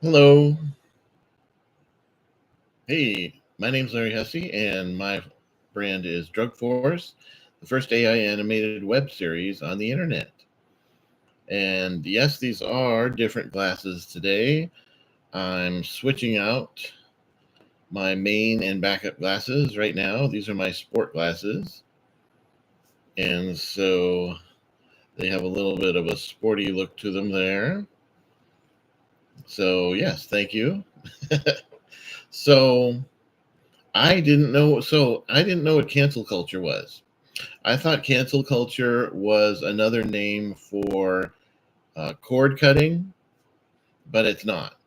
Hello. Hey, my name's Larry Hussey, and my brand is Drug Force, the first AI animated web series on the internet. And yes, these are different glasses today. I'm switching out my main and backup glasses right now. These are my sport glasses. And so they have a little bit of a sporty look to them there. So, yes, thank you. so, I didn't know what cancel culture was. I thought cancel culture was another name for cord cutting, but it's not.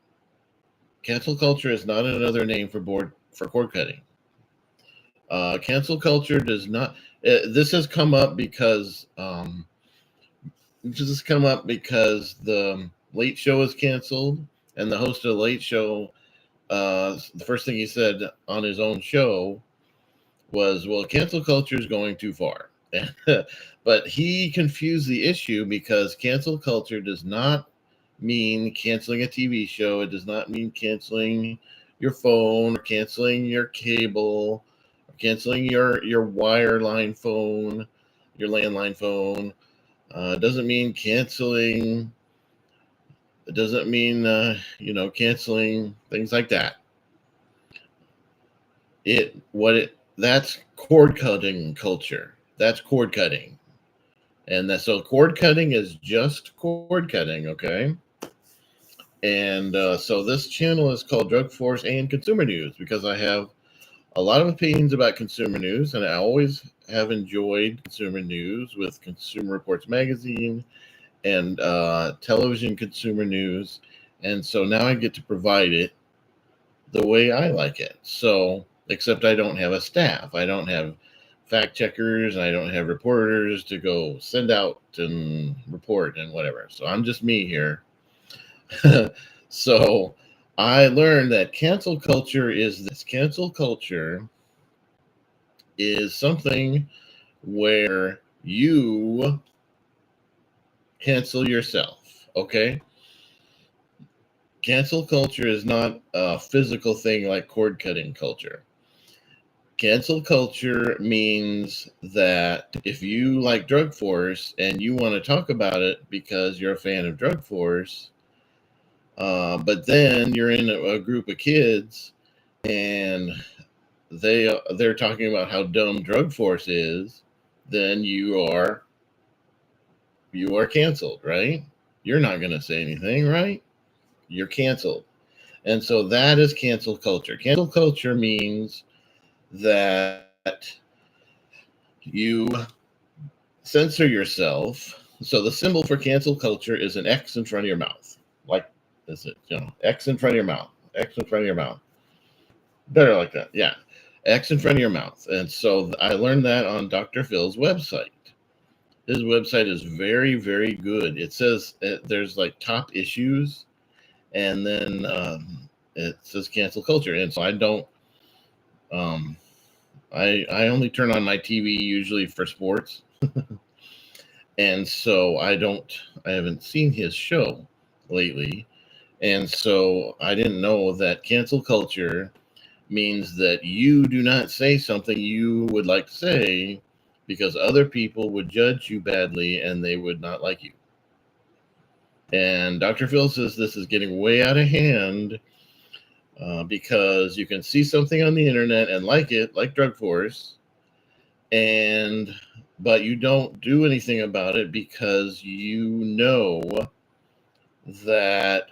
Cancel culture is not another name for cord cutting. Cancel culture does not. This has come up because the Late Show was canceled, and the host of the Late Show, the first thing he said on his own show was, "Well, cancel culture is going too far." But he confused the issue because cancel culture does not mean canceling a TV show. It does not mean canceling your phone or canceling your cable or canceling your wireline phone, your landline phone. It doesn't mean canceling. It doesn't mean canceling things like that. That's cord cutting culture. That's cord cutting. So cord cutting is just cord cutting, okay? And so this channel is called Drug Force and Consumer News because I have a lot of opinions about consumer news, and I always have enjoyed consumer news with Consumer Reports Magazine and television consumer news. And so now I get to provide it the way I like it. So, except I don't have a staff. I don't have fact checkers and I don't have reporters to go send out and report and whatever. So I'm just me here. So I learned that cancel culture is something where you cancel yourself. Okay. Cancel culture is not a physical thing like cord cutting culture. Cancel culture means that if you like Drug Force and you want to talk about it because you're a fan of Drug Force, but then you're in a group of kids and they're talking about how dumb Drug Force is, then you are canceled, right? You're not going to say anything, right? You're canceled. And so that is cancel culture. Cancel culture means that you censor yourself. So the symbol for cancel culture is an X in front of your mouth. Like, is it, X in front of your mouth, X in front of your mouth. Better like that. Yeah. X in front of your mouth. And so I learned that on Dr. Phil's website. His website is very, very good. It says there's like top issues, and then it says cancel culture. And so I don't, um, I only turn on my TV usually for sports. And so I haven't seen his show lately. And so I didn't know that cancel culture means that you do not say something you would like to say because other people would judge you badly and they would not like you. And Dr. Phil says this is getting way out of hand because you can see something on the internet and like it, like Drug Force, and but you don't do anything about it because you know that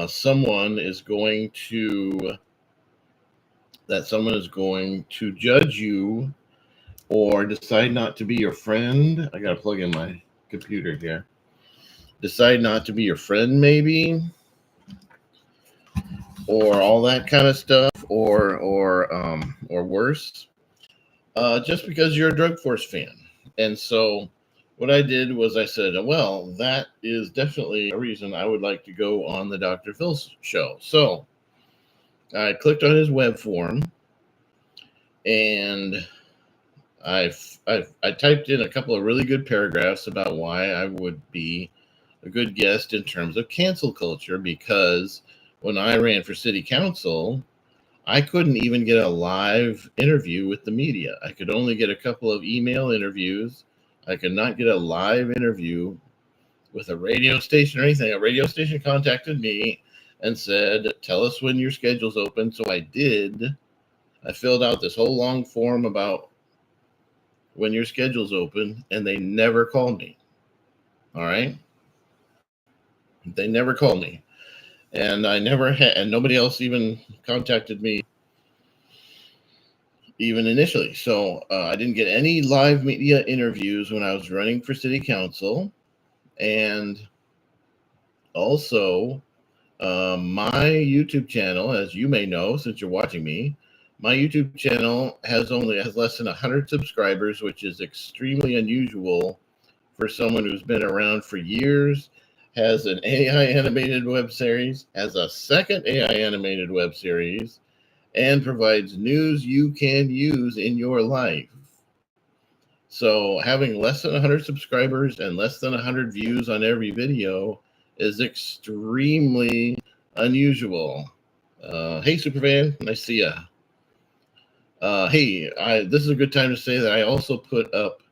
someone is going to judge you or decide not to be your friend. I gotta plug in my computer here. Decide not to be your friend, maybe, or all that kind of stuff, or worse, just because you're a Drug Force fan. And so, what I did was I said, well, that is definitely a reason I would like to go on the Dr. Phil show. So I clicked on his web form and I typed in a couple of really good paragraphs about why I would be a good guest in terms of cancel culture because when I ran for city council, I couldn't even get a live interview with the media. I could only get a couple of email interviews. I could not get a live interview with a radio station or anything. A radio station contacted me and said, tell us when your schedule's open. So I did. I filled out this whole long form about when your schedule's open, and they never called me. All right? They never called me. And I never had, and nobody else even contacted me even initially. So I didn't get any live media interviews when I was running for city council. And also, my YouTube channel, as you may know, since you're watching me, my YouTube channel has less than 100 subscribers, which is extremely unusual for someone who's been around for years, has an AI animated web series, has a second AI animated web series, and provides news you can use in your life. So having less than 100 subscribers and less than 100 views on every video is extremely unusual. Hey, Supervan, nice to see ya. This is a good time to say that I also put up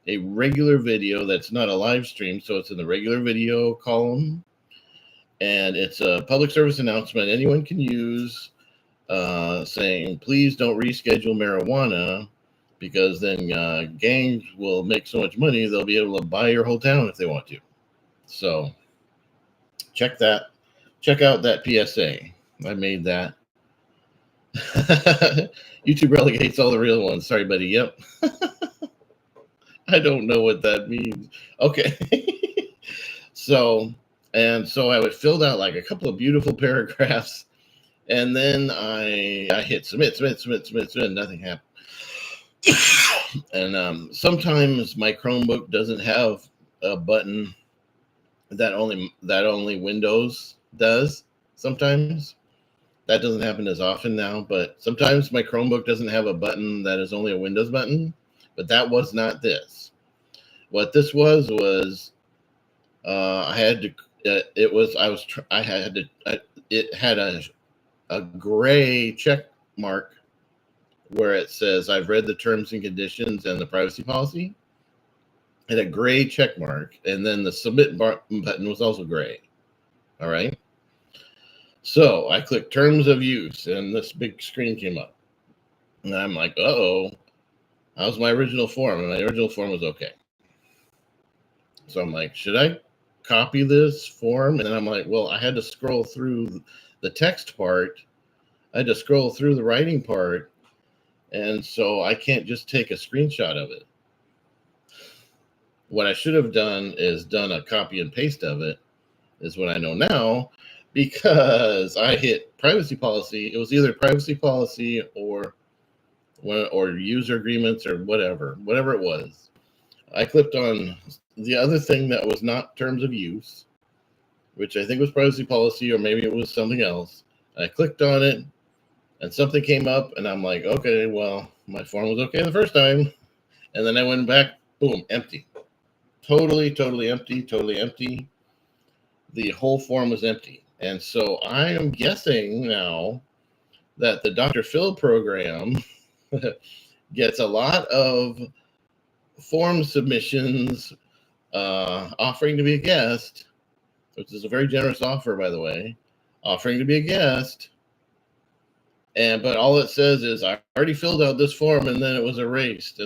a regular video that's not a live stream, so it's in the regular video column, and it's a public service announcement anyone can use, saying, please don't reschedule marijuana, because then gangs will make so much money they'll be able to buy your whole town if they want to. So check out that PSA. I made that. YouTube relegates all the real ones. Sorry, buddy. Yep. I don't know what that means. Okay. So I would fill out like a couple of beautiful paragraphs, and then I hit submit, nothing happened. And sometimes my Chromebook doesn't have a button that only Windows does. Sometimes that doesn't happen as often now, but sometimes my Chromebook doesn't have a button that is only a Windows button. But that was not this. What this was I had to. It had a gray check mark where it says I've read the terms and conditions and the privacy policy. It had a gray check mark, and then the submit button was also gray. All right. So I clicked terms of use, and this big screen came up, and I'm like, uh-oh. How's my original form? And my original form was okay. So I'm like, should I copy this form? And then I'm like, well, I had to scroll through the text part. I had to scroll through the writing part. And so I can't just take a screenshot of it. What I should have done is done a copy and paste of it, is what I know now, because I hit privacy policy. It was either privacy policy or user agreements or whatever it was. I clicked on the other thing that was not terms of use, which I think was privacy policy, or maybe it was something else. I clicked on it, and something came up, and I'm like, okay, well, my form was okay the first time. And then I went back, boom, empty. Totally empty. The whole form was empty. And so I am guessing now that the Dr. Phil program gets a lot of form submissions offering to be a guest, which is a very generous offer, by the way, offering to be a guest. But all it says is I already filled out this form, and then it was erased.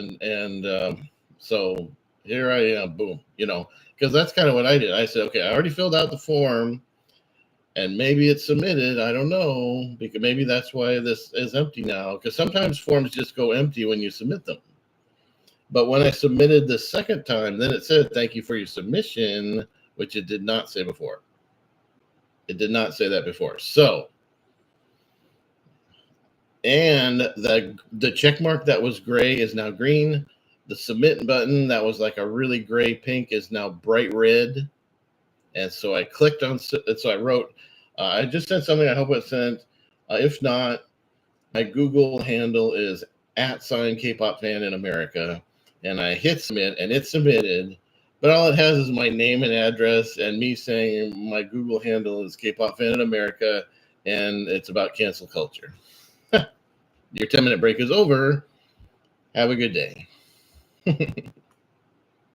So here I am, boom, because that's kind of what I did. I said, okay, I already filled out the form, and maybe it's submitted. I don't know, because maybe that's why this is empty now, because sometimes forms just go empty when you submit them. But when I submitted the second time, then it said, thank you for your submission, which it did not say before. It did not say that before. So, and the check mark that was gray is now green. The submit button that was like a really gray pink is now bright red. And so I clicked on, so I wrote, I just sent something. I hope it sent. If not, my Google handle is @K-pop fan in America. And I hit submit, and it's submitted. But all it has is my name and address, and me saying my Google handle is K-pop fan in America. and it's about cancel culture. Your 10-minute break is over. Have a good day.